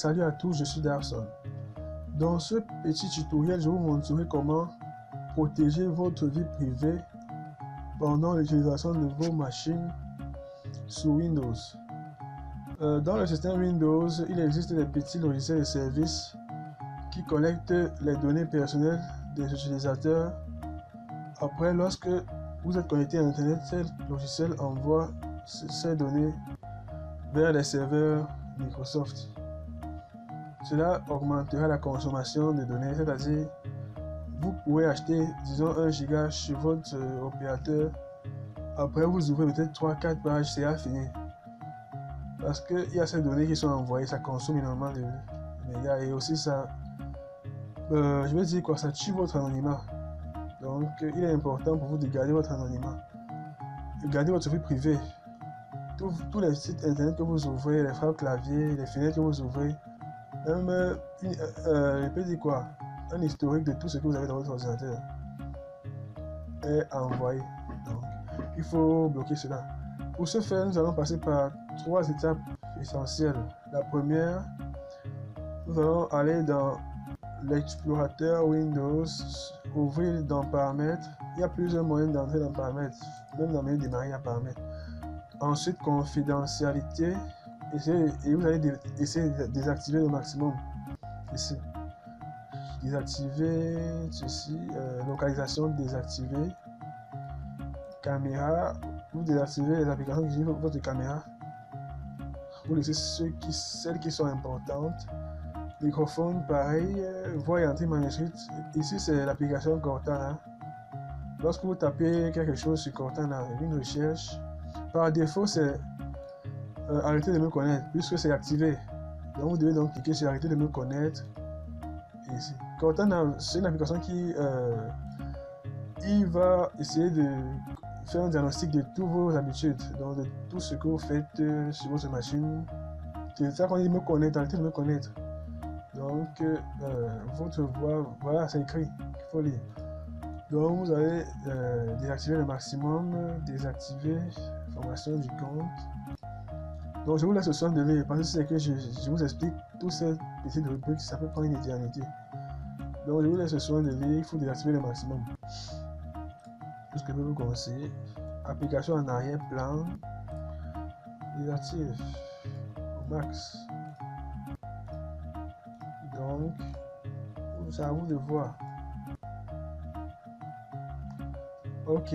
Salut à tous, je suis Darson. Dans ce petit tutoriel, je vous montrerai comment protéger votre vie privée pendant l'utilisation de vos machines sous Windows. Dans le système Windows, il existe des petits logiciels et services qui collectent les données personnelles des utilisateurs. Après, lorsque vous êtes connecté à Internet, ces logiciels envoient ces données vers les serveurs Microsoft. Cela augmentera la consommation de données, c'est-à-dire vous pouvez acheter, disons, 1 giga sur votre opérateur. Après, vous ouvrez peut-être 3-4 pages, c'est fini. Parce qu'il y a ces données qui sont envoyées, ça consomme énormément de mégas. Et aussi, ça, je veux dire quoi, ça tue votre anonymat. Donc, il est important pour vous de garder votre anonymat. De garder votre vie privée. Tous les sites internet que vous ouvrez, les frappes clavier, les fenêtres que vous ouvrez, même, je peux dire quoi, un historique de tout ce que vous avez dans votre ordinateur est envoyé. Donc, il faut bloquer cela. Pour ce faire, nous allons passer par 3 étapes essentielles. La première, nous allons aller dans l'explorateur Windows, ouvrir dans Paramètres. Il y a plusieurs moyens d'entrer dans Paramètres, même dans le menu démarrer, il y a Paramètres. Ensuite, confidentialité. Et vous allez essayer de désactiver le maximum. Ici. Désactiver ceci. Localisation désactivée. Caméra. Vous désactivez les applications qui utilisent votre caméra. Vous laissez celles qui sont importantes. Microphone, pareil. Voix et entrée manuscrite. Ici, c'est l'application Cortana. Lorsque vous tapez quelque chose sur Cortana, une recherche, par défaut, c'est arrêtez de me connaître, puisque c'est activé. Donc vous devez donc cliquer sur arrêter de me connaître. Ici. Cortana, c'est une application qui il va essayer de faire un diagnostic de toutes vos habitudes, donc de tout ce que vous faites sur votre machine. C'est ça qu'on dit me connaître, arrêter de me connaître. Donc votre voix, voilà, c'est écrit, il faut lire. Donc vous allez désactiver le maximum, désactiver formation du compte. Donc je vous laisse le soin de lire, parce que c'est que je vous explique toutes ces petites rubriques, ça peut prendre une éternité. Donc je vous laisse le soin de lire, il faut désactiver le maximum. Tout ce que je peux vous conseiller. Application en arrière-plan. Désactive au max. Donc, c'est à vous de voir. Ok.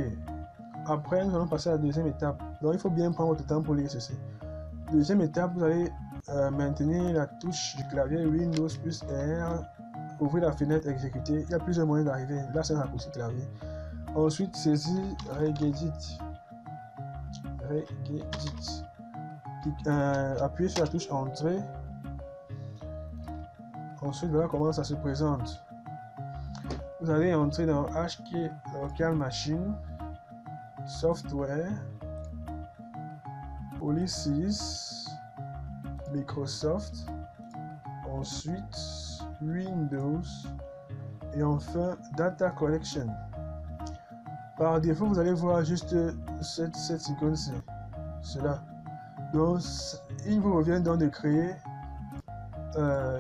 Après, nous allons passer à la deuxième étape. Donc il faut bien prendre votre temps pour lire ceci. Deuxième étape, vous allez maintenir la touche du clavier Windows plus R, ouvrir la fenêtre exécuter. Il y a plusieurs moyens d'arriver. Là, c'est un raccourci clavier. Ensuite, saisir Regedit. Appuyez sur la touche Entrée. Ensuite, voilà comment ça se présente. Vous allez entrer dans HK Local Machine, Software, Policies, Microsoft, ensuite Windows et enfin Data Collection. Par défaut, vous allez voir juste cette icône-ci, cela. Donc, il vous revient donc de créer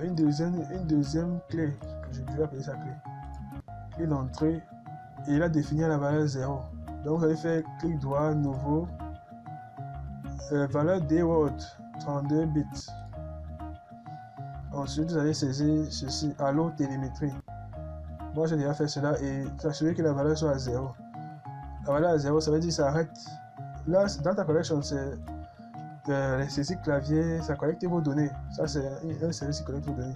une deuxième clé, que je vais appeler ça clé d'entrée, et là définir la valeur 0. Donc, vous allez faire clic droit, nouveau. Valeur DWORD 32 bits. Ensuite, vous allez saisir ceci, Allo télémétrie. Moi, j'ai déjà fait cela et s'assurer que la valeur soit à 0. La valeur à 0, ça veut dire que ça arrête. Là, dans ta collection, c'est les saisies clavier, ça collecte vos données. Ça, c'est un service qui collecte vos données.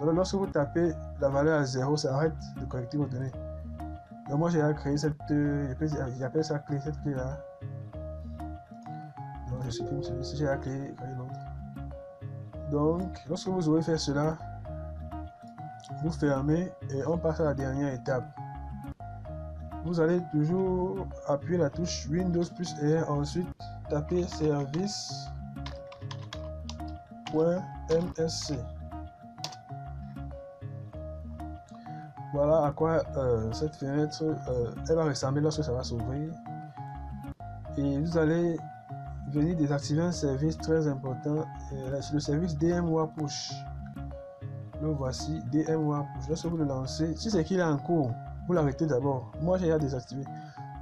Donc, lorsque vous tapez la valeur à 0, ça arrête de collecter vos données. Donc, moi, j'ai créé cette, j'appelle ça clé, cette clé-là. Je supprime celui-ci, j'ai la clé l'autre. Donc, lorsque vous aurez fait cela, vous fermez et on passe à la dernière étape. Vous allez toujours appuyer la touche Windows plus R, ensuite taper service.msc. Voilà à quoi cette fenêtre elle va ressembler lorsque ça va s'ouvrir. Et vous allez venir désactiver un service très important, c'est le service DMWA Push. Le voici, DMWAP. Lorsque vous le lancez, si c'est qu'il est en cours, vous l'arrêtez d'abord. Moi, j'ai déjà désactivé.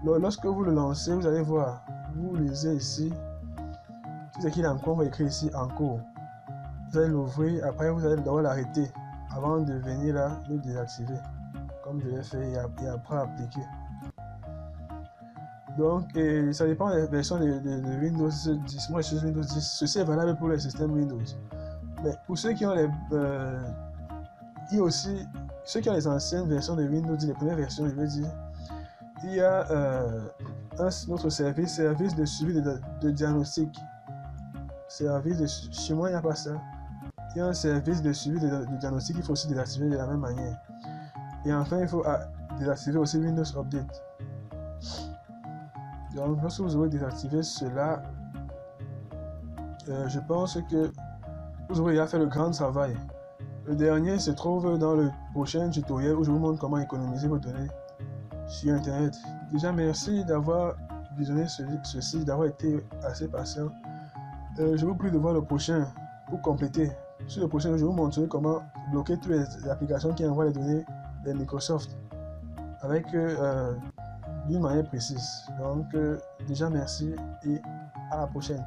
Lorsque vous le lancez, vous allez voir, vous lisez ici. Si c'est qu'il est en cours, on va écrire ici en cours. Vous allez l'ouvrir, après vous allez d'abord l'arrêter avant de venir là le désactiver, comme je l'ai fait et après appliquer. Donc, ça dépend des versions de Windows 10. Moi, je suis Windows 10. Ceci est valable pour les systèmes Windows. Mais pour ceux qui ont les... il y a aussi... Ceux qui ont les anciennes versions de Windows 10, les premières versions, je veux dire, il y a notre service de suivi de diagnostic. Chez moi, il n'y a pas ça. Il y a un service de suivi de diagnostic qu'il faut aussi désactiver de la même manière. Et enfin, il faut désactiver aussi Windows Update. Donc, lorsque vous aurez désactivé cela, je pense que vous aurez déjà fait le grand travail. Le dernier se trouve dans le prochain tutoriel où je vous montre comment économiser vos données sur Internet. Déjà, merci d'avoir visionné ceci, d'avoir été assez patient. Je vous prie de voir le prochain pour compléter. Sur le prochain, je vous montrerai comment bloquer toutes les applications qui envoient les données de Microsoft avec d'une manière précise. Donc, déjà merci et à la prochaine.